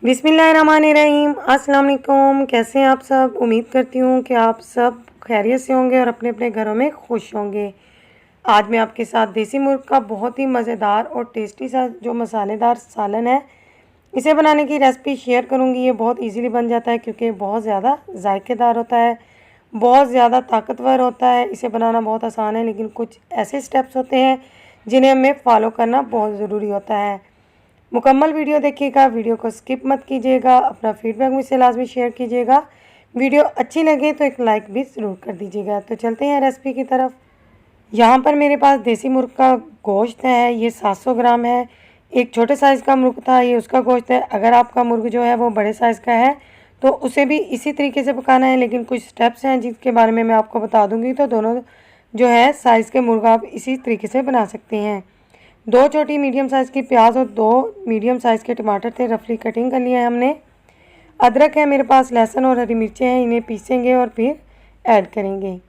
बिस्मिल्लाहिर्रहमानिर्रहीम। अस्सलाम वालेकुम। कैसे हैं आप सब? उम्मीद करती हूँ कि आप सब खैरियत से होंगे और अपने अपने घरों में खुश होंगे। आज मैं आपके साथ देसी मुर्ग का बहुत ही मज़ेदार और टेस्टी सा जो मसालेदार सालन है, इसे बनाने की रेसिपी शेयर करूँगी। ये बहुत इजीली बन जाता है क्योंकि बहुत ज़्यादा जायकेदार होता है, बहुत ज़्यादा ताकतवर होता है। इसे बनाना बहुत आसान है, लेकिन कुछ ऐसे स्टेप्स होते हैं जिन्हें हमें फॉलो करना बहुत ज़रूरी होता है। मुकम्मल वीडियो देखिएगा, वीडियो को स्किप मत कीजिएगा। अपना फीडबैक मुझसे लाजमी शेयर कीजिएगा। वीडियो अच्छी लगे तो एक लाइक भी ज़रूर कर दीजिएगा। तो चलते हैं रेसिपी की तरफ। यहाँ पर मेरे पास देसी मुर्ग का गोश्त है, ये 700 ग्राम है। एक छोटे साइज़ का मुर्ग था, ये उसका गोश्त है। अगर आपका मुर्ग जो है वो बड़े साइज़ का है तो उसे भी इसी तरीके से पकाना है, लेकिन कुछ स्टेप्स हैं जिसके बारे में मैं आपको बता दूँगी। तो दोनों जो है साइज़ के मुर्ग आप इसी तरीके से बना सकते हैं। 2 छोटी मीडियम साइज़ की प्याज और 2 मीडियम साइज़ के टमाटर थे, रफली कटिंग कर लिया है हमने। अदरक है मेरे पास, लहसुन और हरी मिर्चें हैं, इन्हें पीसेंगे और फिर ऐड करेंगे।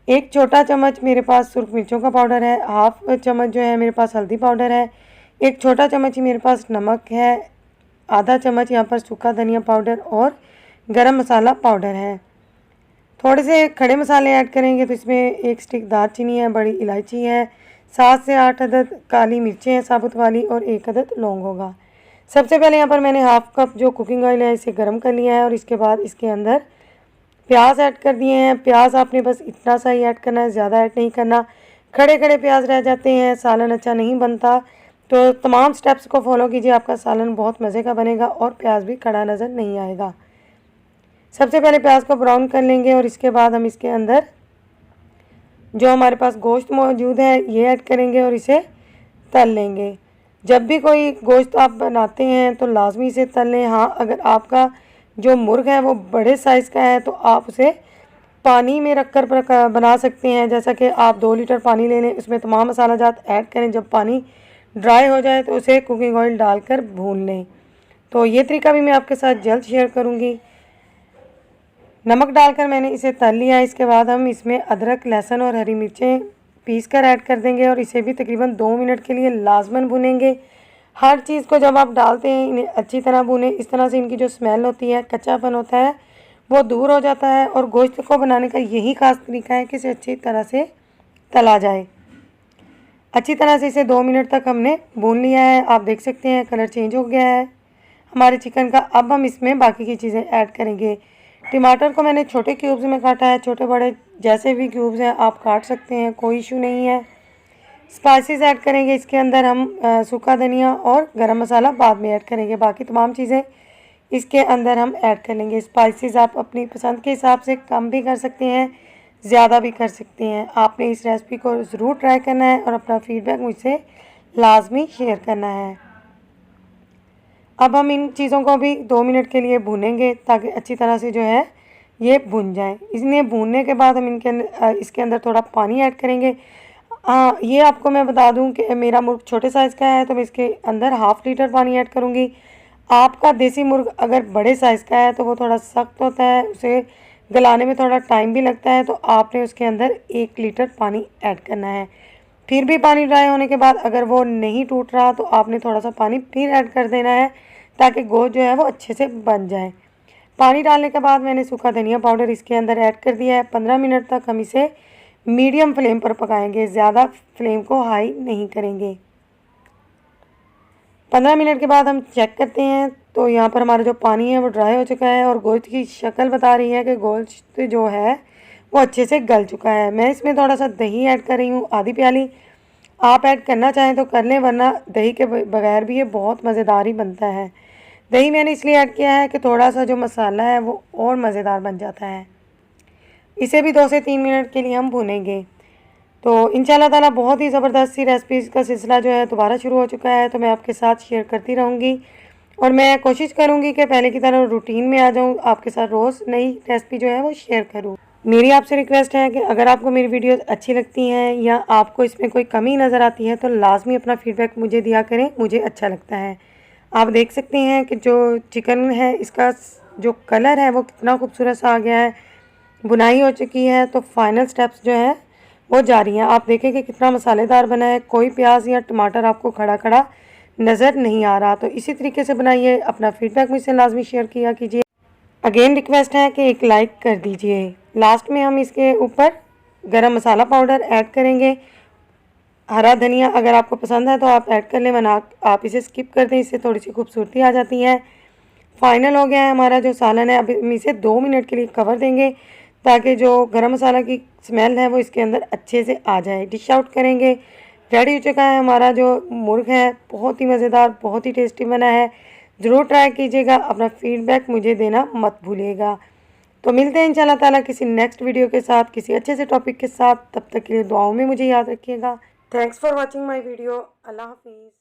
एक छोटा चम्मच मेरे पास सुर्ख मिर्चों का पाउडर है, हाफ चम्मच जो है मेरे पास हल्दी पाउडर है, एक छोटा चम्मच ही मेरे पास नमक है, आधा चम्मच यहाँ पर सूखा धनिया पाउडर और गरम मसाला पाउडर है। थोड़े से खड़े मसाले ऐड करेंगे तो इसमें एक स्टिक दालचीनी है, बड़ी इलायची है, 7 से 8 अदद काली मिर्चें हैं साबुत वाली और 1 अदद लौंग होगा। सबसे पहले यहाँ पर मैंने हाफ कप जो कुकिंग ऑयल है इसे गर्म कर लिया है और इसके बाद इसके अंदर प्याज ऐड कर दिए हैं। प्याज आपने बस इतना सा ही ऐड करना है, ज़्यादा ऐड नहीं करना। खड़े खड़े प्याज रह जाते हैं, सालन अच्छा नहीं बनता। तो तमाम स्टेप्स को फॉलो कीजिए, आपका सालन बहुत मज़े का बनेगा और प्याज भी खड़ा नज़र नहीं आएगा। सबसे पहले प्याज को ब्राउन कर लेंगे और इसके बाद हम इसके अंदर जो हमारे पास गोश्त मौजूद है ये ऐड करेंगे और इसे तल लेंगे। जब भी कोई गोश्त आप बनाते हैं तो लाजमी इसे तल लें। हाँ, अगर आपका जो मुर्ग है वो बड़े साइज़ का है तो आप उसे पानी में रख कर बना सकते हैं। जैसा कि आप 2 लीटर पानी ले लें, उसमें तमाम मसाला जात ऐड करें। जब पानी ड्राई हो जाए तो उसे कुकिंग ऑयल डालकर भून लें। तो ये तरीका भी मैं आपके साथ जल्द शेयर करूँगी। नमक डालकर मैंने इसे तल लिया। इसके बाद हम इसमें अदरक, लहसुन और हरी मिर्चें पीस कर ऐड कर देंगे और इसे भी तकरीबन 2 मिनट के लिए लाजमन भुनेंगे। हर चीज़ को जब आप डालते हैं इन्हें अच्छी तरह भुनें, इस तरह से इनकी जो स्मेल होती है, कच्चापन होता है, वो दूर हो जाता है। और गोश्त को बनाने का यही ख़ास तरीका है कि इसे अच्छी तरह से तला जाए। अच्छी तरह से इसे 2 मिनट तक हमने भून लिया है। आप देख सकते हैं कलर चेंज हो गया है हमारे चिकन का। अब हम इसमें बाकी की चीज़ें ऐड करेंगे। टमाटर को मैंने छोटे क्यूब्स में काटा है, छोटे बड़े जैसे भी क्यूब्स हैं आप काट सकते हैं, कोई इशू नहीं है। स्पाइसेस ऐड करेंगे इसके अंदर हम सूखा धनिया और गरम मसाला बाद में ऐड करेंगे। बाकी तमाम चीज़ें इसके अंदर हम ऐड कर लेंगे। स्पाइसेस आप अपनी पसंद के हिसाब से कम भी कर सकते हैं, ज़्यादा भी कर सकते हैं। आपने इस रेसिपी को ज़रूर ट्राई करना है और अपना फीडबैक मुझसे लाजमी शेयर करना है। अब हम इन चीज़ों को भी 2 मिनट के लिए भूनेंगे ताकि अच्छी तरह से जो है ये भुन जाए। इन्हें भूनने के बाद हम इसके अंदर थोड़ा पानी ऐड करेंगे। ये आपको मैं बता दूं कि मेरा मुर्ग छोटे साइज़ का है तो मैं इसके अंदर हाफ़ लीटर पानी ऐड करूंगी। आपका देसी मुर्ग अगर बड़े साइज़ का है तो वो थोड़ा सख्त होता है, उसे गलाने में थोड़ा टाइम भी लगता है, तो आपने उसके अंदर 1 लीटर पानी ऐड करना है। फिर भी पानी ड्राई होने के बाद अगर वो नहीं टूट रहा तो आपने थोड़ा सा पानी फिर ऐड कर देना है ताकि गोश्त जो है वो अच्छे से बन जाए। पानी डालने के बाद मैंने सूखा धनिया पाउडर इसके अंदर ऐड कर दिया है। 15 मिनट तक हम इसे मीडियम फ्लेम पर पकाएंगे, ज़्यादा फ्लेम को हाई नहीं करेंगे। 15 मिनट के बाद हम चेक करते हैं तो यहाँ पर हमारा जो पानी है वो ड्राई हो चुका है और गोश्त की शक्ल बता रही है कि गोश्त जो है वो अच्छे से गल चुका है। मैं इसमें थोड़ा सा दही ऐड कर रही हूँ, आधी प्याली। आप ऐड करना चाहें तो कर लें, वरना दही के बगैर भी ये बहुत मज़ेदार ही बनता है। दही मैंने इसलिए ऐड किया है कि थोड़ा सा जो मसाला है वो और मज़ेदार बन जाता है। इसे भी 2 से 3 मिनट के लिए हम भूनेंगे। तो इंशाल्लाह ताला बहुत ही ज़बरदस्त सी रेसिपीज़ का सिलसिला जो है दोबारा शुरू हो चुका है, तो मैं आपके साथ शेयर करती रहूँगी और मैं कोशिश करूँगी कि पहले की तरह रूटीन में आ जाऊँ, आपके साथ रोज़ नई रेसिपी जो है वो शेयर करूँ। मेरी आपसे रिक्वेस्ट है कि अगर आपको मेरी वीडियोस अच्छी लगती हैं या आपको इसमें कोई कमी नज़र आती है तो लाजमी अपना फीडबैक मुझे दिया करें, मुझे अच्छा लगता है। आप देख सकते हैं कि जो चिकन है इसका जो कलर है वो कितना खूबसूरत सा आ गया है, बुनाई हो चुकी है। तो फाइनल स्टेप्स जो है वो जारी हैं। आप देखें कि कितना मसालेदार बना है, कोई प्याज या टमाटर आपको खड़ा खड़ा नज़र नहीं आ रहा। तो इसी तरीके से बनाइए, अपना फीडबैक मुझसे लाजमी शेयर किया कीजिए। अगेन रिक्वेस्ट है कि एक लाइक कर दीजिए। लास्ट में हम इसके ऊपर गरम मसाला पाउडर ऐड करेंगे। हरा धनिया अगर आपको पसंद है तो आप ऐड कर लें, वरना आप इसे स्किप कर दें, इससे थोड़ी सी खूबसूरती आ जाती है। फाइनल हो गया है हमारा जो सालन है। अब हम इसे 2 मिनट के लिए कवर देंगे ताकि जो गरम मसाला की स्मेल है वो इसके अंदर अच्छे से आ जाए। डिश आउट करेंगे। रेडी हो चुका है हमारा जो मुर्ग है, बहुत ही मज़ेदार, बहुत ही टेस्टी बना है। ज़रूर ट्राई कीजिएगा, अपना फीडबैक मुझे देना मत भूलिएगा। तो मिलते हैं इंशाल्लाह ताला किसी नेक्स्ट वीडियो के साथ, किसी अच्छे से टॉपिक के साथ। तब तक के लिए दुआओं में मुझे याद रखिएगा। Thanks for watching my video. अल्लाह हाफिज़।